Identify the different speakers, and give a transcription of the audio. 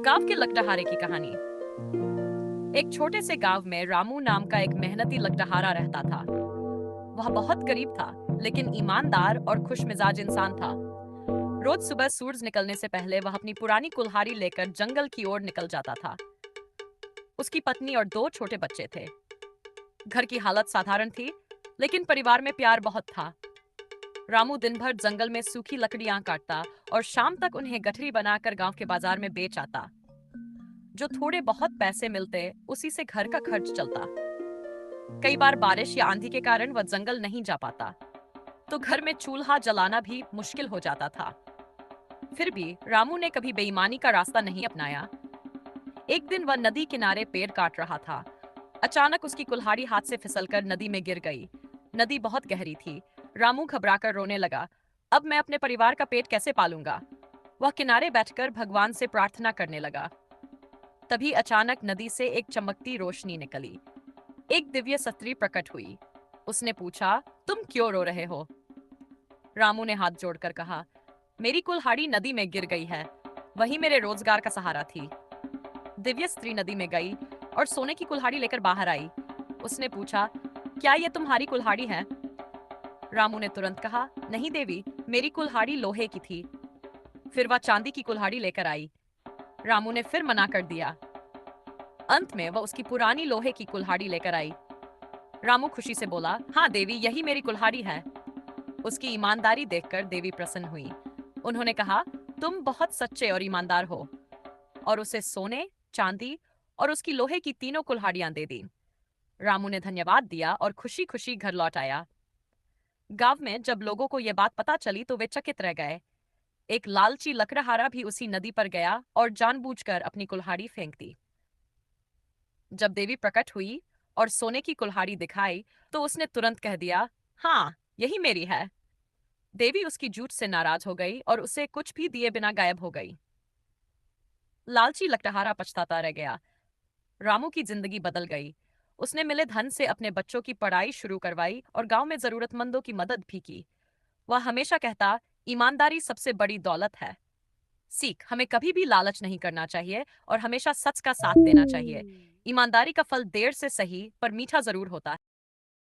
Speaker 1: गांव के लकड़हारे की कहानी। एक छोटे से गांव में रामू नाम का एक मेहनती लकड़हारा रहता था। वह बहुत गरीब था, लेकिन ईमानदार और खुशमिजाज इंसान था। रोज सुबह सूरज निकलने से पहले वह अपनी पुरानी कुल्हाड़ी लेकर जंगल की ओर निकल जाता था। उसकी पत्नी और दो छोटे बच्चे थे। घर की हालत साधारण थी, लेकिन परिवार में प्यार बहुत था। रामू दिन भर जंगल में सूखी लकड़ियां काटता और शाम तक उन्हें गठरी बनाकर गांव के बाजार में बेच आता। जो थोड़े बहुत पैसे मिलते, उसी से घर का खर्च चलता। कई बार बारिश या आंधी के कारण वह जंगल नहीं जा पाता, तो घर में चूल्हा जलाना भी मुश्किल हो जाता था। फिर भी रामू ने कभी बेईमानी का रास्ता नहीं अपनाया। एक दिन वह नदी किनारे पेड़ काट रहा था। अचानक उसकी कुल्हाड़ी हाथ से फिसलकर नदी में गिर गई। नदी बहुत गहरी थी। रामू घबराकर रोने लगा। अब मैं अपने परिवार का पेट कैसे पालूंगा? वह किनारे बैठकर भगवान से प्रार्थना करने लगा। तभी अचानक नदी से एक चमकती रोशनी निकली। एक दिव्य स्त्री प्रकट हुई। उसने पूछा, तुम क्यों रो रहे हो? रामू ने हाथ जोड़कर कहा, मेरी कुल्हाड़ी नदी में गिर गई है। वही मेरे रोजगार का सहारा थी। दिव्य स्त्री नदी में गई और सोने की कुल्हाड़ी लेकर बाहर आई। उसने पूछा, क्या यह तुम्हारी कुल्हाड़ी है? रामू ने तुरंत कहा, नहीं देवी, मेरी कुल्हाड़ी लोहे की थी। फिर वह चांदी की कुल्हाड़ी लेकर आई। रामू ने फिर मना कर दिया। अंत में वह उसकी पुरानी लोहे की कुल्हाड़ी लेकर आई। रामू खुशी से बोला, हाँ देवी, यही मेरी कुल्हाड़ी है। उसकी ईमानदारी देखकर देवी प्रसन्न हुई। उन्होंने कहा, तुम बहुत सच्चे और ईमानदार हो, और उसे सोने, चांदी और उसकी लोहे की तीनों कुल्हाड़ियां दे दी। रामू ने धन्यवाद दिया और खुशी खुशी घर लौट आया। गांव में जब लोगों को यह बात पता चली तो वे चकित रह गए। एक लालची लकड़हारा भी उसी नदी पर गया और जानबूझकर अपनी कुल्हाड़ी फेंक दी। जब देवी प्रकट हुई और सोने की कुल्हाड़ी दिखाई, तो उसने तुरंत कह दिया, हाँ, यही मेरी है। देवी उसकी झूठ से नाराज हो गई और उसे कुछ भी दिए बिना गायब हो गई। लालची लकड़हारा पछताता रह गया। रामू की जिंदगी बदल गई। उसने मिले धन से अपने बच्चों की पढ़ाई शुरू करवाई और गांव में जरूरतमंदों की मदद भी की। वह हमेशा कहता, ईमानदारी सबसे बड़ी दौलत है। सीख, हमें कभी भी लालच नहीं करना चाहिए और हमेशा सच का साथ देना चाहिए। ईमानदारी का फल देर से सही पर मीठा जरूर होता है।